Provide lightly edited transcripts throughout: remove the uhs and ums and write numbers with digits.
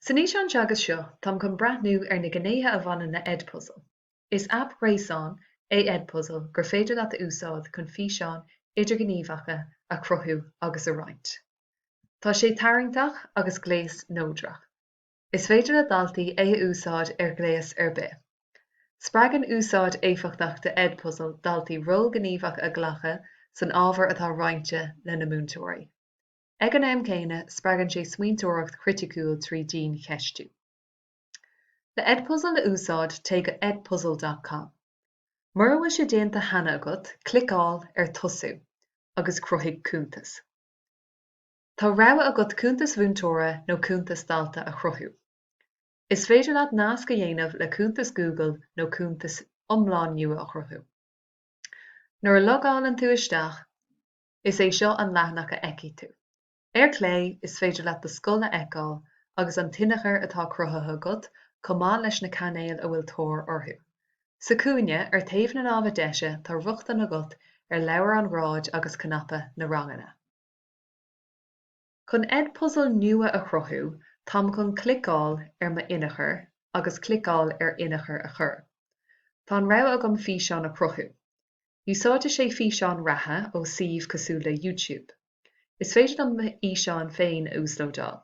San níos agus seo táim chun brathnú ar na gnéithe a bhanan na EdPuzzle. Is app Gaeilge EdPuzzle gur féidir leat a úsáid chun físeán idirghníomhacha a chruthaithe agus a roinnt. Tá sé tarraingtach agus gléas nóideach. Is féidir le daltaí é a úsáid ar gléas ar bith. Spreagann úsáid éifeachtach de EdPuzzle daltaí ról gníomhach a ghlacha san ábhar atá roinnte le na múntóirí. Ag an aim céine spreagann sé smaointeoireacht criticúil trí dín cheistú. Le EdPuzzle le úsáid té go edpuzzle.com. Mar bhfuil sé déanta hana agat, clicáil ar tosú agus cruthaigh cúntas. Tá rogha agat cúntas mhúntóire nó cúntas dalta a chruthaigh. Is féidir leat nás go dhéanamh le cúntas Google nó cúntas iomlán nua a chruthaigh. Nuair a logálann tú isteach, is é seo an leathnach a eici tú. Ar clé is féidir leat do scoil a eiceáil agus an tinachar atá cruthaithe agat comá leis na canéil a bhfuil tóir orthu. Sa cúine ar taobh na námha deise tá ruchtan agat ar leabhar an ráid agus cnapa na rangana. Chun EdPuzzle nua a chruthaigh, táim chun clicáil ar ma inachar agus clicáil ar inachar a chur. Tá an rogha agam físeán a chruthaigh. Úsáidte sé físeán ratha ó suíomh cosúil le YouTube. Is féidir am íseán féin a úslódáil.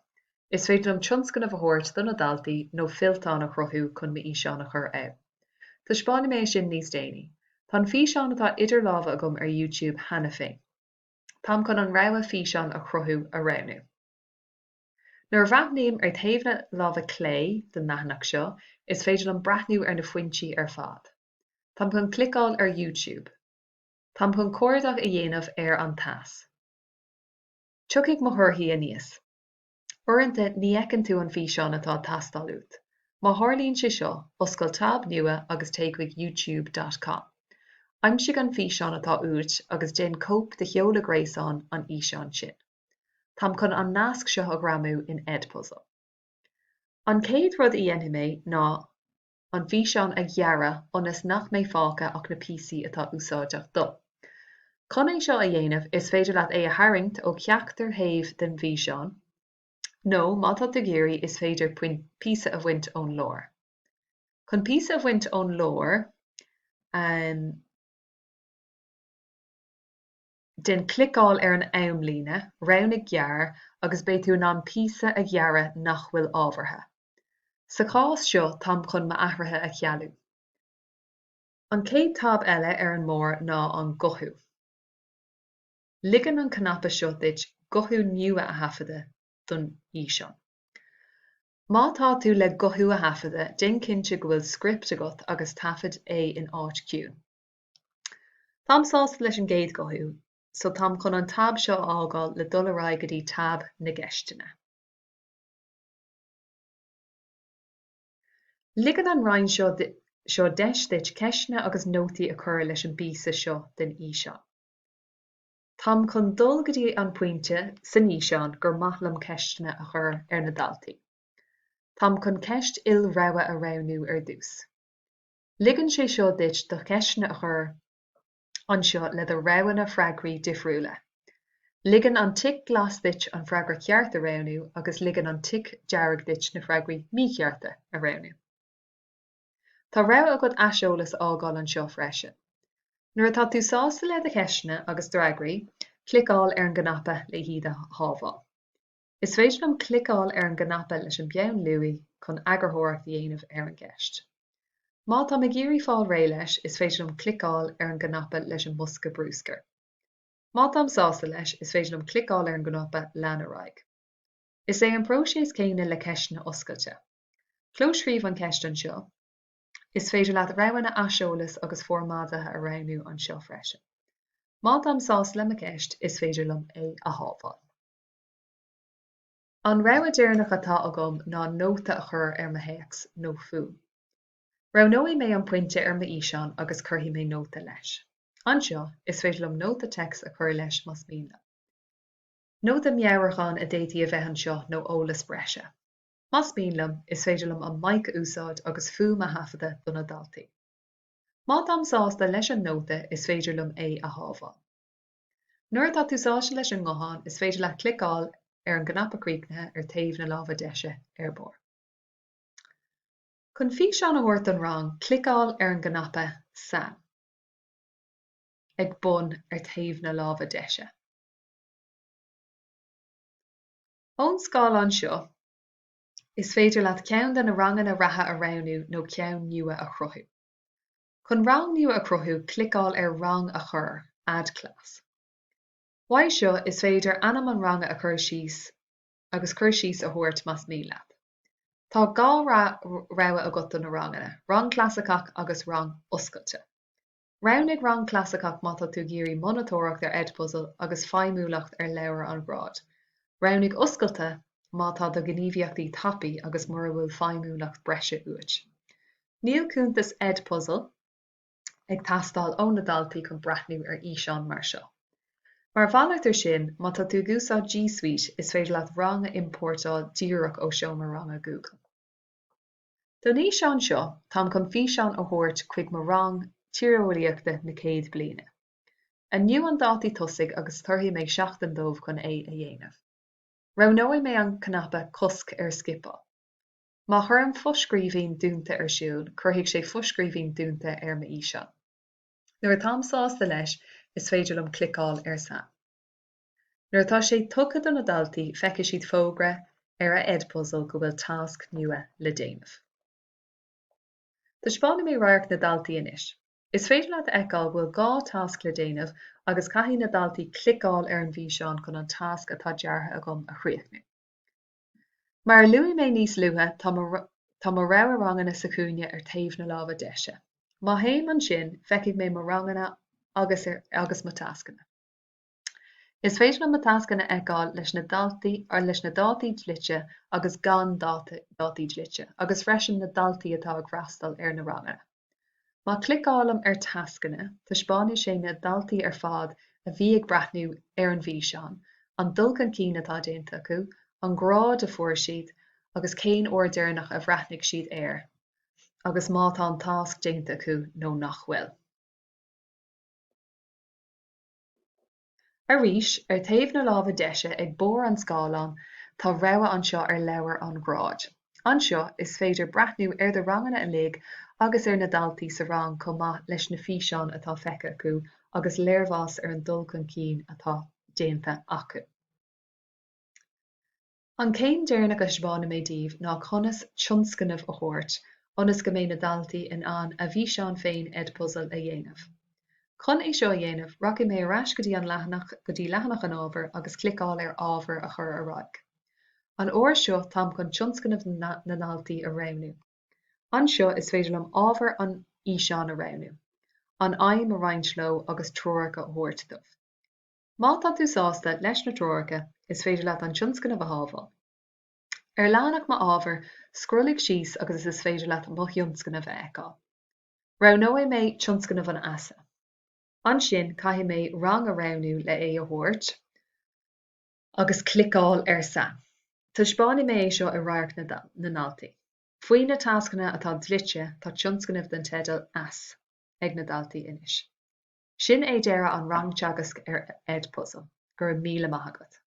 Is féidir am tionscan a bhthóirt donna daltaí nó filtán a chruthaigh chun ma íseán a chur ann. Tá spáinne mé sin níos déanaí. Tá an físeán atá idir lámha agam ar YouTube hana féin. Táim chun an rogha físeán a chruthaigh a roghnaú. Nuair bhreathnaíonn ar taobh na lámha clé den leathnach seo, is féidir an brathnú ar na foiintí ar fad. Táim chun clicáil ar YouTube. Táim chun cóireadach a dhéanamh ar an taas. Tuigh mo thuirthaí aníos. Uaireanta ní eiceann tú an físeán atá tastáil út. Má tharlaíonn sé seo, oscail tab nua agus téigh youtube.com. Aimsigh an físeán atá út agus déan cóp de cheola gréasáin an íseán sin. Táim chun an nasc seo a gramú in EdPuzzle. An céad rud a dhéanamh mé ná an físeán a ghearradh ionas nach mé fáca ach na PC atá úsáideach dó. Chun é seo a dhéanamh is féidir leat é a tharraingt ó ceachtar thaobh den físeán, nó má tá do géirí is féidir píosa a bhaint ón leor. Chun píosa a bhaint ón leor, den clicáil ar an aimlíne, roinn ag gearr agus beidh tú ná píosa a ghearradh nach bhfuil ábhartha. Sa chás seo táim chun ma athraithe a chealú. An céad tab eile ar an mór ná an gothu. Ligean an cnapa seo duit gothu nua a haifeadadh don íseán. Má tá tú le gothu a haifeadadh, den cinnte go bhfuil script agat agus tafad é in áit ciúin. Táim sásta leis an gcéad gothu, so táim chun an tab seo ágáil le dul ará go dtí tab na gceistena. Ligean an roinn seo deis duit ceistne agus nótaí a chur leis an bíosa seo den íseán. Táim chun dul go dtí an pointe san íseán gur maithlam ceistena a chur ar na daltaí. Táim chun ceist il-rogha a roghnaú ar dús. Ligean sé seo duit do ceistena a chur anseo le do rogha na freagraí difriúla. Ligean an tic glas duit an freagra ceart a roghnaú agus ligean an tic dearg duit na freagraí míchearta a roghnaú. Tá rogha agat aiseolalas ágáil an seo freisin. Nuair atá tú sásta le do ceistena agus d'fhreagraí, clicáil ar an gnapa le hiad a hábháil. Is féidir am clicáil ar an gnapa leis an beann luaí chun agarthabhairt dhéanamh ar an gceist. Má tá me géirí fáil ré leis, is féidir am clicáil ar an gnapa leis an musca brúscar. Má tá sásta leis, is féidir am clicáil ar an gnapa leanaraig. Is é an próiséis céine le ceistena oscailte. Clóisríomh an ceist an seo, is féidir leat roghanna aiseolalas agus formáideatha a roghnaú an seo freisin. Má tá sásta le ceist, is féidir lom é a hábháil. An rogha déarnach atá agam ná nóta a chur ar ma héacs nó fún. Roghnaí mé an pointe ar ma íseán agus curthaí mé nóta leis. Anseo is féidir lom nóta text a chur leis mas mína. Nóta meabharcháin a détaí a bheith an seo nó ólas breise. Mas mílam is féidir lom an maic úsáid agus fum a haifeadadh donna daltaí. Má tám sásta leis an nóta is féidir lom é a hábháil. Nuair atá tú sáiste leis an ngutháin is féidir le clicáil ar an gnapa críochnathe ar taobh na lámha deise ar bord. Chun físeán a bhairt an rang, clicáil ar an ghnapa san, ag bun ar taobh na lámha deise. Ón scáil anseo, is féidir leat ceann de na ranganna ratha a rannú nó ceann nua a chruthú. Chun rang nua a chruthú, clicáil ar rang a chur, add class. Waidh seo is féidir anam an ranga a chur síos agus chur síos a thabhairt mas míle. Tá gá rogha agat na ranganna, rang clasachach agus rang oscailte. Roghnigh rang clasachach má tá tú géirí monatóireacht ar EdPuzzle agus feidhmiúlacht ar leabhar an grád. Roghnigh oscailte má tá do gníomhaíochtaí tapaí agus mar a bhfuil feidhmiúlacht breise uait. Níl cúntas EdPuzzle ag teastáil ó na daltaí chun breathnú ar físeán mar seo. Mar bhailart ar sin, má tá tú gúsáid G Suite is féidir leat rang a importáil díreach ó seomar rang a Google. Do ní seán seo, tám chun físeán ó thabhairt chuig mar rang tíreolaíochta na céad bliana. Aniu an dátaí tosaigh agus turthaí mé 7 chun é a dhéanamh. Roghnaigh mé an cnapa cosc ar skipáil. Má thuirm foscríomhainn dúnta ar siúl, chuirfidh sé foscríomhainn dúnta ar ma físeán. Nuair atá sásta leis, is féidir lom clicáil ar san. Nuair atá sé tugadh do na daltaí, feiceadh siad fógra ar a EdPuzzle go bhfuil tasc nua le déanamh. Taispeáinna mé radharc na daltaí inis. Is féidir leat eicáil bhfuil gá tasc le déanamh agus caithfí na daltaí clicáil ar an bhíseán chun an tasc atá deartha agam a chríochnú. Mar luaigh mé níos luatha tá mo rogha ranganna sa cúine ar taobh na lámha deise. Má théim an sin, feicigh mé mo ranganna agus mo tascanna. Is féidir le mo tascanna eicáil leis na dátaí dlite agus gan dátaí dlite, agus freisin na daltaí atá ag freastal ar na ranganna. Má clicálam ar tascanna, taispeáinne sé na daltaí ar fad a bhí ag breathnú ar an bhíseán, an dulcan cín atá déanta acu, an grád a fuair siad, agus cén uair deireanach a bhreathnaigh siad air, agus má tá an tasc déanta acu nó nach bhfuil. Arís, ar taobh na lámha deise ag bór an scáilán, tá rogha anseo ar leabhar an grád. Anseo is féidir breathnú ar do ranganna a ligh agus ar na daltaí sa rang chomh maith leis na físeán atá feice acu agus léirmhas ar an dulcan cín atá déanta acu. An cén deireanach a sibána mé daoibh ná conas tionscannamh a thabhairt, ionas go mé na daltaí in ann a bhíseán féin EdPuzzle a dhéanamh. Chun é seo a dhéanamh, rachadh mé ar ais go dtí leathanach an ábhar agus clicáil ar ábhar a chur ar ráig. An uair seo tám chun tionscannamh na náltaí a roghnú. Anseo is féidir lom ábhar an físeán a roghnú. An aidhm a roinnt agus tróracha a thabhairt dubh. Má tá tú sásta leis na tróracha, is féidir leat an tionscannamh a hábháil. Ar leanach má ábhar, scrollaigh síos agus is féidir leat mo thionscannamh a fheiceáil. Roghnaigh mé tionscannamh an asa. An sin caithfidh mé rang a roghnú le é a thabhairt agus clicáil ar san. Taispeáinne mé é seo ar radharc na náltaí. Faoi na tascanna atá dlite tá tionscannamh den teadal as ag na daltaí inis. Sin é deireadh an rang teagasc ar EdPuzzle, gur míle maith agat.